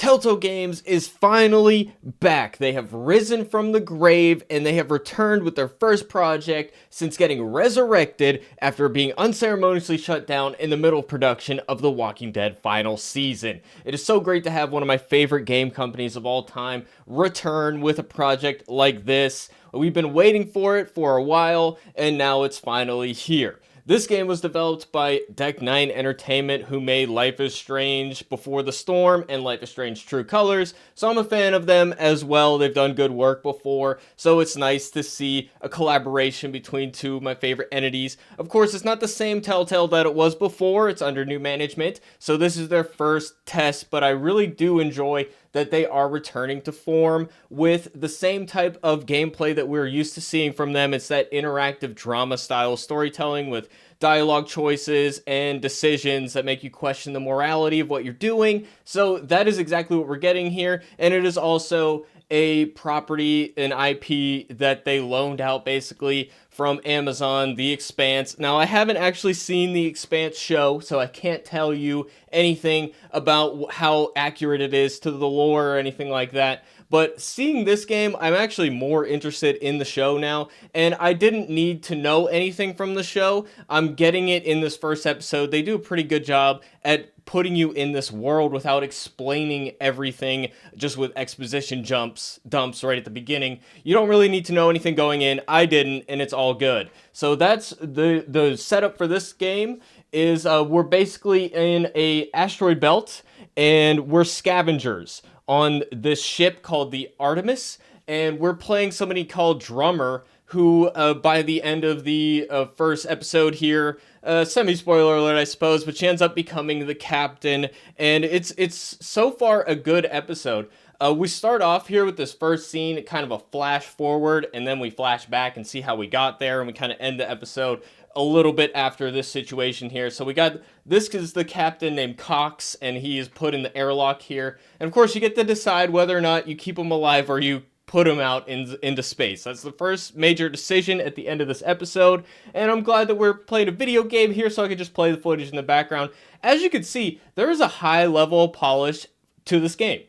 Telltale Games is finally back. They have risen from the grave and they have returned with their first project since getting resurrected after being unceremoniously shut down in the middle of production of The Walking Dead final season. It is so great to have one of my favorite game companies of all time return with a project like this. We've been waiting for it for a while and now it's finally here. This game was developed by Deck 9 Entertainment, who made Life is Strange Before the Storm and Life is Strange True Colors, so I'm a fan of them as well. They've done good work before, so it's nice to see a collaboration between two of my favorite entities. Of course, it's not the same Telltale that it was before, it's under new management, so this is their first test, but I really do enjoy that they are returning to form with the same type of gameplay that we're used to seeing from them. It's that interactive drama style storytelling with dialogue choices and decisions that make you question the morality of what you're doing. So that is exactly what we're getting here, and it is also a property, an IP that they loaned out basically from Amazon, The Expanse. Now, I haven't actually seen The Expanse show, so I can't tell you anything about how accurate it is to the lore or anything like that. But seeing this game, I'm actually more interested in the show now, and I didn't need to know anything from the show. I'm getting it in this first episode. They do a pretty good job at putting you in this world without explaining everything just with exposition dumps right at the beginning. You don't really need to know anything going in. I didn't, and it's all good. So that's the setup for this game is we're basically in a asteroid belt and we're scavengers on this ship called the Artemis, and we're playing somebody called Drummer, who by the end of the first episode here, semi-spoiler alert I suppose, but she ends up becoming the captain, and it's so far a good episode. We start off here with this first scene, kind of a flash forward, and then we flash back and see how we got there, and we kind of end the episode a little bit after this situation here. So we got, this is the captain named Cox, and he is put in the airlock here. And of course, you get to decide whether or not you keep him alive or you put him out into space. That's the first major decision at the end of this episode, and I'm glad that we're playing a video game here so I can just play the footage in the background. As you can see, there is a high level of polish to this game.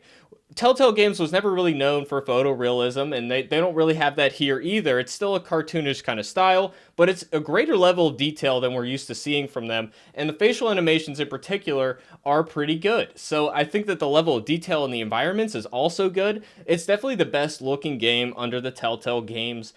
Telltale Games was never really known for photorealism, and they don't really have that here either. It's still a cartoonish kind of style, but it's a greater level of detail than we're used to seeing from them, and the facial animations in particular are pretty good. So I think that the level of detail in the environments is also good. It's definitely the best looking game under the Telltale Games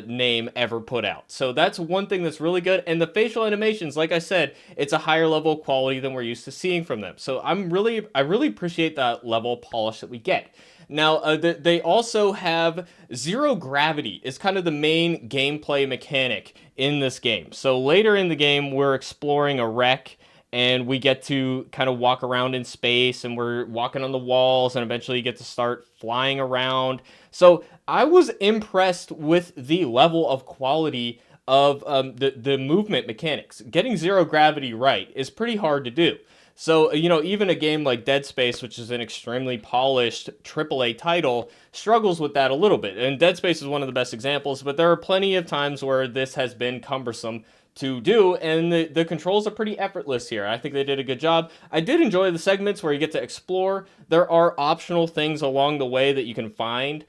name ever put out. So that's one thing that's really good, and the facial animations, like I said, it's a higher level of quality than we're used to seeing from them. So I really appreciate that level of polish that we get. Now, they also have zero gravity is kind of the main gameplay mechanic in this game. So later in the game, we're exploring a wreck, and we get to kind of walk around in space, and we're walking on the walls, and eventually you get to start flying around. So I was impressed with the level of quality of the movement mechanics. Getting zero gravity right is pretty hard to do. So, you know, even a game like Dead Space, which is an extremely polished AAA title, struggles with that a little bit. And Dead Space is one of the best examples, but there are plenty of times where this has been cumbersome to do, and the controls are pretty effortless here. I think they did a good job. I did enjoy the segments where you get to explore. There are optional things along the way that you can find.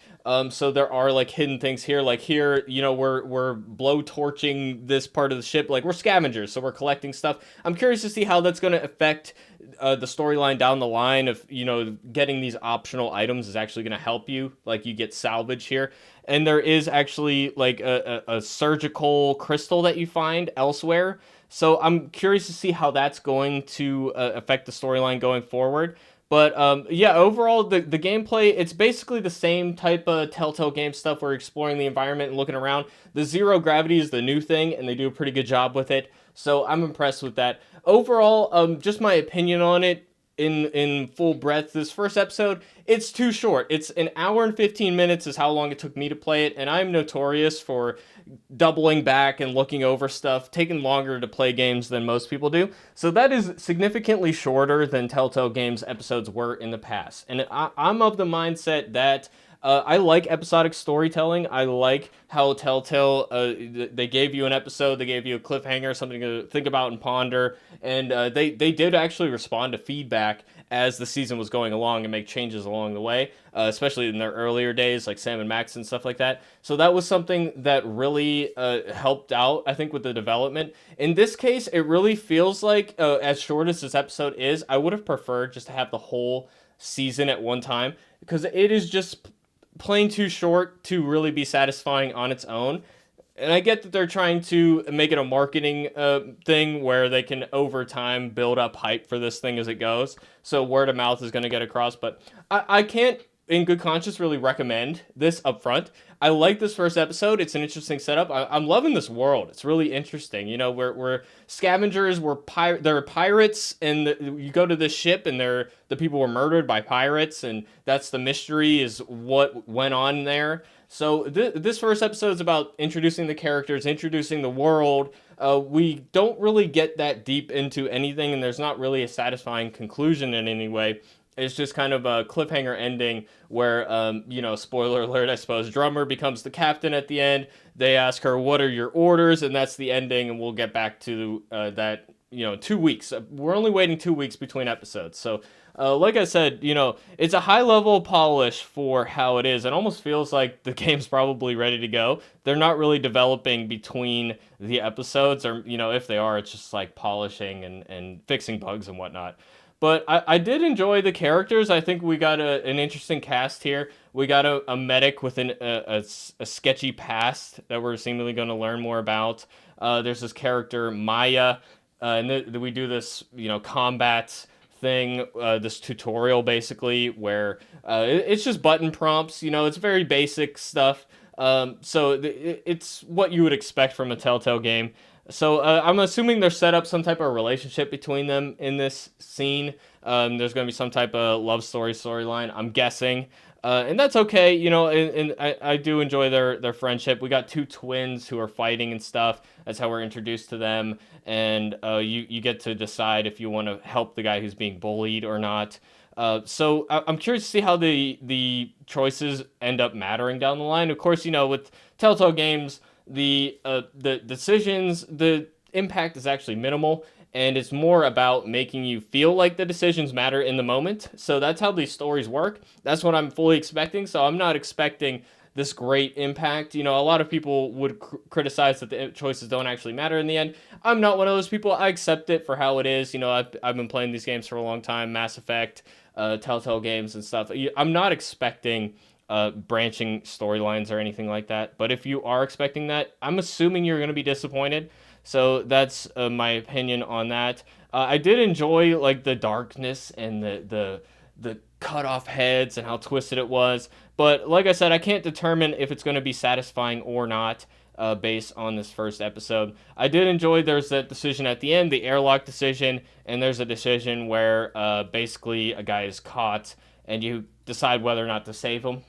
So there are like hidden things here. Like here, you know, we're blow torching this part of the ship. Like we're scavengers, so we're collecting stuff. I'm curious to see how that's going to affect the storyline down the line. Of, you know, getting these optional items is actually going to help you. Like you get salvage here. And there is actually like a surgical crystal that you find elsewhere. So I'm curious to see how that's going to affect the storyline going forward. But yeah, overall, the gameplay, it's basically the same type of Telltale game stuff. We're exploring the environment and looking around. The zero gravity is the new thing, and they do a pretty good job with it. So I'm impressed with that. Overall, just my opinion on it, in full breadth, this first episode, it's too short. It's an hour and 15 minutes is how long it took me to play it, and I'm notorious for doubling back and looking over stuff, taking longer to play games than most people do. So that is significantly shorter than Telltale Games episodes were in the past. And I'm of the mindset that I like episodic storytelling. I like how Telltale, they gave you an episode, they gave you a cliffhanger, something to think about and ponder, and they did actually respond to feedback as the season was going along and make changes along the way, especially in their earlier days, like Sam and Max and stuff like that. So that was something that really helped out, I think, with the development. In this case, it really feels like, as short as this episode is, I would have preferred just to have the whole season at one time, because it is just plain too short to really be satisfying on its own. And I get that they're trying to make it a marketing thing where they can over time build up hype for this thing as it goes. So word of mouth is going to get across. But I can't, in good conscience, really recommend this up front. I like this first episode. It's an interesting setup. I'm loving this world. It's really interesting. You know, we're scavengers. They're pirates, and you go to this ship, and the people were murdered by pirates, and that's the mystery, is what went on there. So this first episode is about introducing the characters, introducing the world. We don't really get that deep into anything, and there's not really a satisfying conclusion in any way. It's just kind of a cliffhanger ending where, spoiler alert, I suppose, Drummer becomes the captain at the end. They ask her, "What are your orders?" And that's the ending, and we'll get back to that, 2 weeks. We're only waiting 2 weeks between episodes. So, like I said, it's a high level polish for how it is. It almost feels like the game's probably ready to go. They're not really developing between the episodes, or, if they are, it's just like polishing and fixing bugs and whatnot. But I did enjoy the characters. I think we got an interesting cast here. We got a medic with a sketchy past that we're seemingly going to learn more about. There's this character, Maya, and we do this, combat thing, this tutorial basically, where it's just button prompts. It's very basic stuff. So it's what you would expect from a Telltale game. So I'm assuming they're set up some type of relationship between them in this scene. There's going to be some type of love storyline, I'm guessing. And that's okay, and I do enjoy their friendship. We got two twins who are fighting and stuff. That's how we're introduced to them. And you get to decide if you want to help the guy who's being bullied or not. So I'm curious to see how the choices end up mattering down the line. Of course, with Telltale games, the decisions, the impact is actually minimal, and it's more about making you feel like the decisions matter in the moment. So that's how these stories work. That's what I'm fully expecting. So I'm not expecting this great impact. A lot of people would criticize that the choices don't actually matter in the end. I'm not one of those people. I accept it for how it is. I've been playing these games for a long time, Mass Effect, Telltale games and stuff. I'm not expecting branching storylines or anything like that. But if you are expecting that, I'm assuming you're going to be disappointed. So that's my opinion on that. I did enjoy like the darkness and the cut off heads and how twisted it was. But like I said, I can't determine if it's going to be satisfying or not based on this first episode. I did enjoy there's that decision at the end, the airlock decision, and there's a decision where basically a guy is caught and you decide whether or not to save him.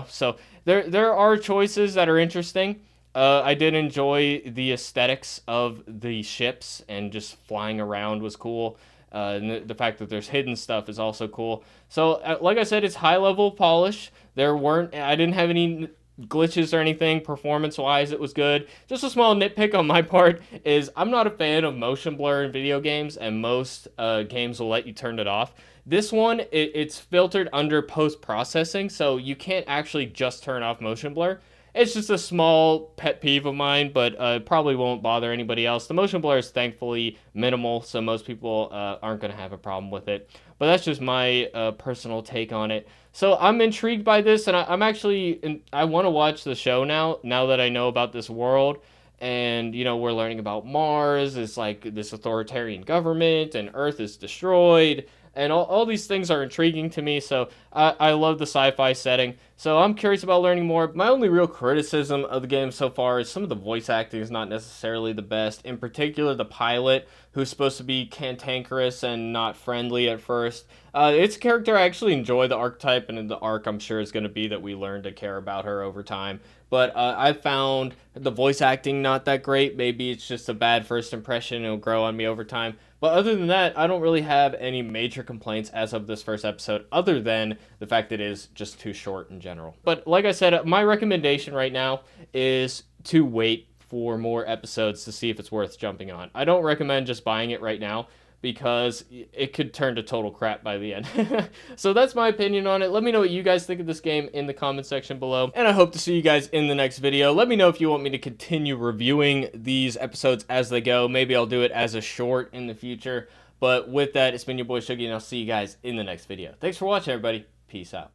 So there are choices that are interesting. I did enjoy the aesthetics of the ships, and just flying around was cool. And the fact that there's hidden stuff is also cool. So, like I said, it's high level polish. I didn't have any glitches or anything. Performance wise, it was good. Just a small nitpick on my part is I'm not a fan of motion blur in video games, and most games will let you turn it off. This one, it's filtered under post-processing, so you can't actually just turn off motion blur. It's just a small pet peeve of mine, but probably won't bother anybody else. The motion blur is thankfully minimal, so most people aren't going to have a problem with it. But that's just my personal take on it. So I'm intrigued by this, and I want to watch the show now that I know about this world. And, we're learning about Mars. It's like this authoritarian government, and Earth is destroyed. And all these things are intriguing to me, so I love the sci-fi setting. So I'm curious about learning more. My only real criticism of the game so far is some of the voice acting is not necessarily the best. In particular, the pilot, who's supposed to be cantankerous and not friendly at first. It's a character I actually enjoy the archetype, and in the arc I'm sure is going to be that we learn to care about her over time. But I found the voice acting not that great. Maybe it's just a bad first impression. It'll grow on me over time. But other than that, I don't really have any major complaints as of this first episode, other than the fact that it is just too short in general. But like I said, my recommendation right now is to wait for more episodes to see if it's worth jumping on. I don't recommend just buying it right now, because it could turn to total crap by the end. So that's my opinion on it. Let me know what you guys think of this game in the comment section below, and I hope to see you guys in the next video. Let me know if you want me to continue reviewing these episodes as they go. Maybe I'll do it as a short in the future. But with that, it's been your boy Shuggy, and I'll see you guys in the next video. Thanks for watching, everybody. Peace out.